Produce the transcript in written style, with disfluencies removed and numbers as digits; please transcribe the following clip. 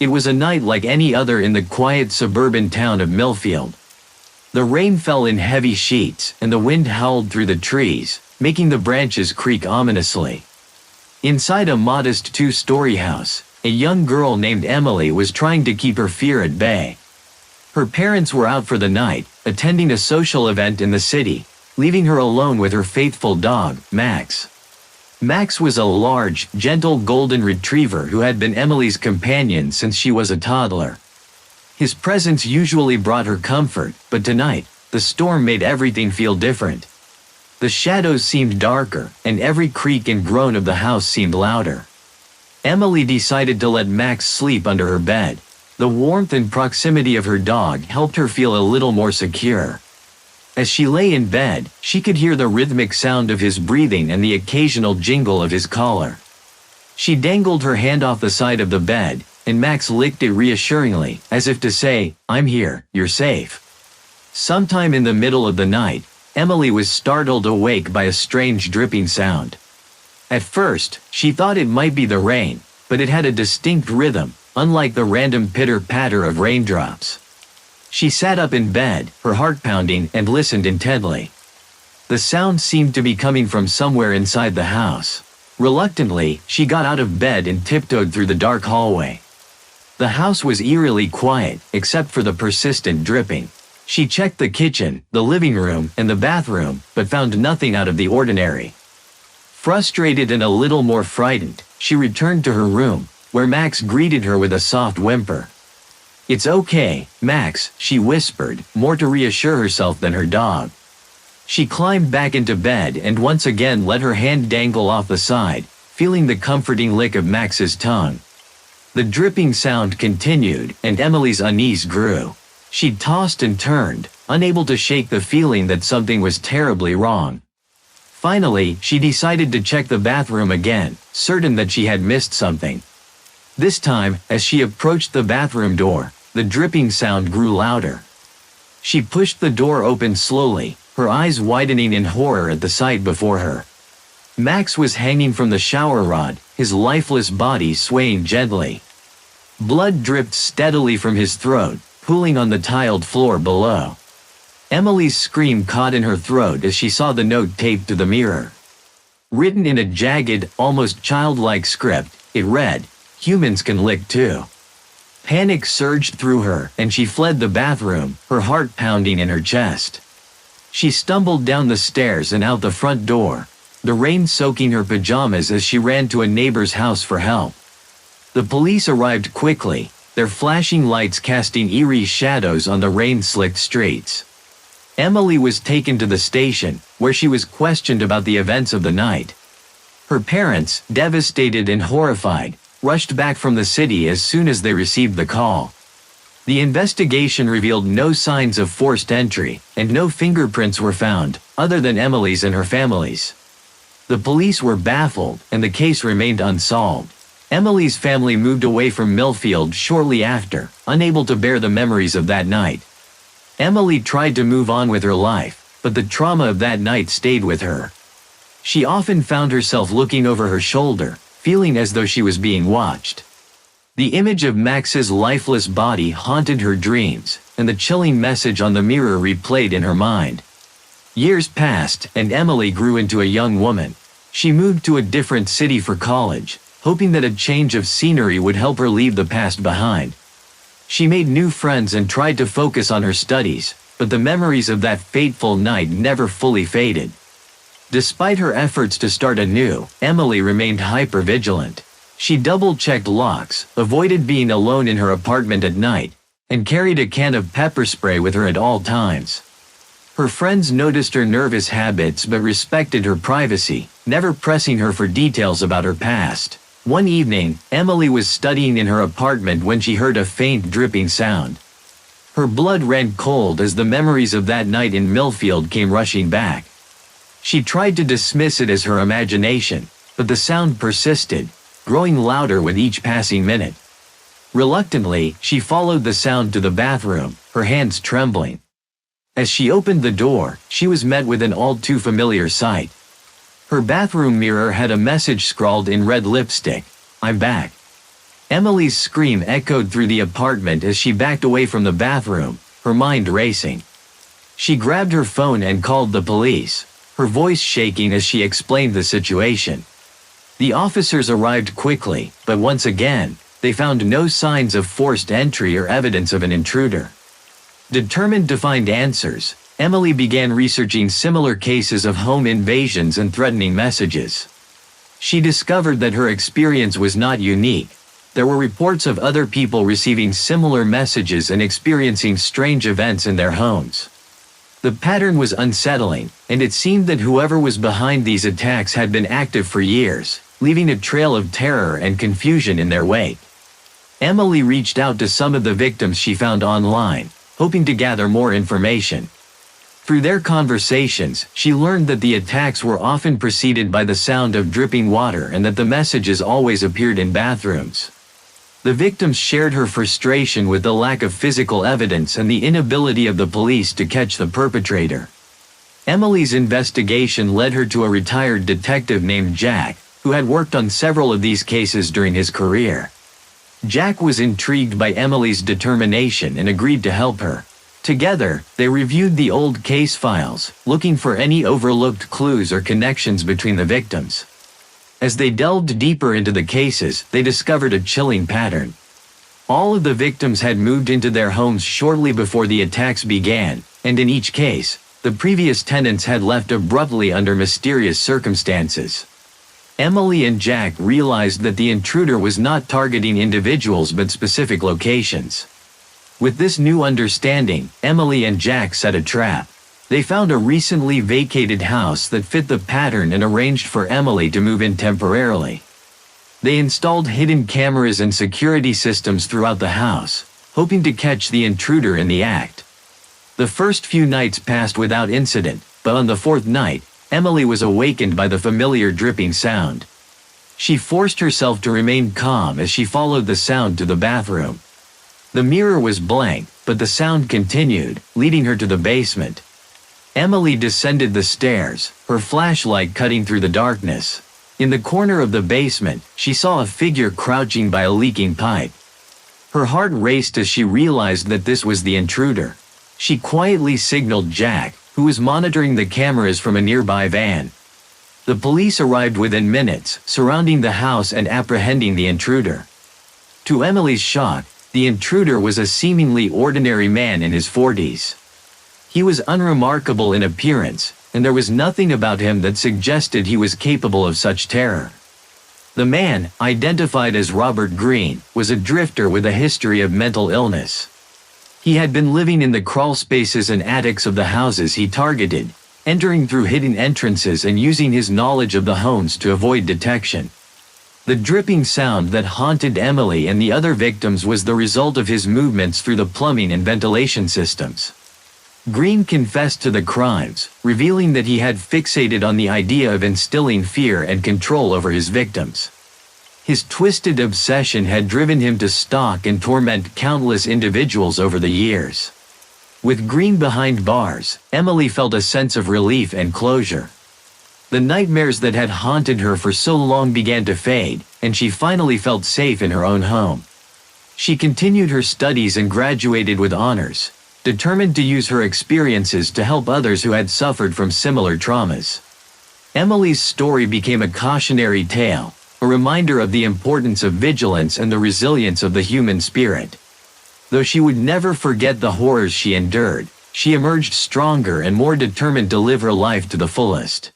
It was a night like any other in the quiet suburban town of Millfield. The rain fell in heavy sheets, and the wind howled through the trees, making the branches creak ominously. Inside a modest two-story house, a young girl named Emily was trying to keep her fear at bay. Her parents were out for the night, attending a social event in the city, leaving her alone with her faithful dog, Max. Max was a large, gentle golden retriever who had been Emily's companion since she was a toddler. His presence usually brought her comfort, but tonight, the storm made everything feel different. The shadows seemed darker, and every creak and groan of the house seemed louder. Emily decided to let Max sleep under her bed. The warmth and proximity of her dog helped her feel a little more secure. As she lay in bed, she could hear the rhythmic sound of his breathing and the occasional jingle of his collar. She dangled her hand off the side of the bed, and Max licked it reassuringly, as if to say, "I'm here, you're safe." Sometime in the middle of the night, Emily was startled awake by a strange dripping sound. At first, she thought it might be the rain, but it had a distinct rhythm, unlike the random pitter-patter of raindrops. She sat up in bed, her heart pounding, and listened intently. The sound seemed to be coming from somewhere inside the house. Reluctantly, she got out of bed and tiptoed through the dark hallway. The house was eerily quiet, except for the persistent dripping. She checked the kitchen, the living room, and the bathroom, but found nothing out of the ordinary. Frustrated and a little more frightened, she returned to her room, where Max greeted her with a soft whimper. "It's okay, Max," she whispered, more to reassure herself than her dog. She climbed back into bed and once again let her hand dangle off the side, feeling the comforting lick of Max's tongue. The dripping sound continued, and Emily's unease grew. She tossed and turned, unable to shake the feeling that something was terribly wrong. Finally, she decided to check the bathroom again, certain that she had missed something. This time, as she approached the bathroom door, the dripping sound grew louder. She pushed the door open slowly, her eyes widening in horror at the sight before her. Max was hanging from the shower rod, his lifeless body swaying gently. Blood dripped steadily from his throat, pooling on the tiled floor below. Emily's scream caught in her throat as she saw the note taped to the mirror. Written in a jagged, almost childlike script, it read, "Humans can lick too." Panic surged through her, and she fled the bathroom, her heart pounding in her chest. She stumbled down the stairs and out the front door, the rain soaking her pajamas as she ran to a neighbor's house for help. The police arrived quickly, their flashing lights casting eerie shadows on the rain-slicked streets. Emily was taken to the station, where she was questioned about the events of the night. Her parents, devastated and horrified, rushed back from the city as soon as they received the call. The investigation revealed no signs of forced entry, and no fingerprints were found, other than Emily's and her family's. The police were baffled, and the case remained unsolved. Emily's family moved away from Millfield shortly after, unable to bear the memories of that night. Emily tried to move on with her life, but the trauma of that night stayed with her. She often found herself looking over her shoulder, feeling as though she was being watched. The image of Max's lifeless body haunted her dreams, and the chilling message on the mirror replayed in her mind. Years passed, and Emily grew into a young woman. She moved to a different city for college, hoping that a change of scenery would help her leave the past behind. She made new friends and tried to focus on her studies, but the memories of that fateful night never fully faded. Despite her efforts to start anew, Emily remained hyper-vigilant. She double-checked locks, avoided being alone in her apartment at night, and carried a can of pepper spray with her at all times. Her friends noticed her nervous habits but respected her privacy, never pressing her for details about her past. One evening, Emily was studying in her apartment when she heard a faint dripping sound. Her blood ran cold as the memories of that night in Millfield came rushing back. She tried to dismiss it as her imagination, but the sound persisted, growing louder with each passing minute. Reluctantly, she followed the sound to the bathroom, her hands trembling. As she opened the door, she was met with an all-too-familiar sight. Her bathroom mirror had a message scrawled in red lipstick, "I'm back." Emily's scream echoed through the apartment as she backed away from the bathroom, her mind racing. She grabbed her phone and called the police, her voice shaking as she explained the situation. The officers arrived quickly, but once again, they found no signs of forced entry or evidence of an intruder. Determined to find answers, Emily began researching similar cases of home invasions and threatening messages. She discovered that her experience was not unique. There were reports of other people receiving similar messages and experiencing strange events in their homes. The pattern was unsettling, and it seemed that whoever was behind these attacks had been active for years, leaving a trail of terror and confusion in their wake. Emily reached out to some of the victims she found online, hoping to gather more information. Through their conversations, she learned that the attacks were often preceded by the sound of dripping water and that the messages always appeared in bathrooms. The victims shared her frustration with the lack of physical evidence and the inability of the police to catch the perpetrator. Emily's investigation led her to a retired detective named Jack, who had worked on several of these cases during his career. Jack was intrigued by Emily's determination and agreed to help her. Together, they reviewed the old case files, looking for any overlooked clues or connections between the victims. As they delved deeper into the cases, they discovered a chilling pattern. All of the victims had moved into their homes shortly before the attacks began, and in each case, the previous tenants had left abruptly under mysterious circumstances. Emily and Jack realized that the intruder was not targeting individuals but specific locations. With this new understanding, Emily and Jack set a trap. They found a recently vacated house that fit the pattern and arranged for Emily to move in temporarily. They installed hidden cameras and security systems throughout the house, hoping to catch the intruder in the act. The first few nights passed without incident, but on the fourth night, Emily was awakened by the familiar dripping sound. She forced herself to remain calm as she followed the sound to the bathroom. The mirror was blank, but the sound continued, leading her to the basement. Emily descended the stairs, her flashlight cutting through the darkness. In the corner of the basement, she saw a figure crouching by a leaking pipe. Her heart raced as she realized that this was the intruder. She quietly signaled Jack, who was monitoring the cameras from a nearby van. The police arrived within minutes, surrounding the house and apprehending the intruder. To Emily's shock, the intruder was a seemingly ordinary man in his 40s. He was unremarkable in appearance, and there was nothing about him that suggested he was capable of such terror. The man, identified as Robert Green, was a drifter with a history of mental illness. He had been living in the crawl spaces and attics of the houses he targeted, entering through hidden entrances and using his knowledge of the homes to avoid detection. The dripping sound that haunted Emily and the other victims was the result of his movements through the plumbing and ventilation systems. Green confessed to the crimes, revealing that he had fixated on the idea of instilling fear and control over his victims. His twisted obsession had driven him to stalk and torment countless individuals over the years. With Green behind bars, Emily felt a sense of relief and closure. The nightmares that had haunted her for so long began to fade, and she finally felt safe in her own home. She continued her studies and graduated with honors, determined to use her experiences to help others who had suffered from similar traumas. Emily's story became a cautionary tale, a reminder of the importance of vigilance and the resilience of the human spirit. Though she would never forget the horrors she endured, she emerged stronger and more determined to live her life to the fullest.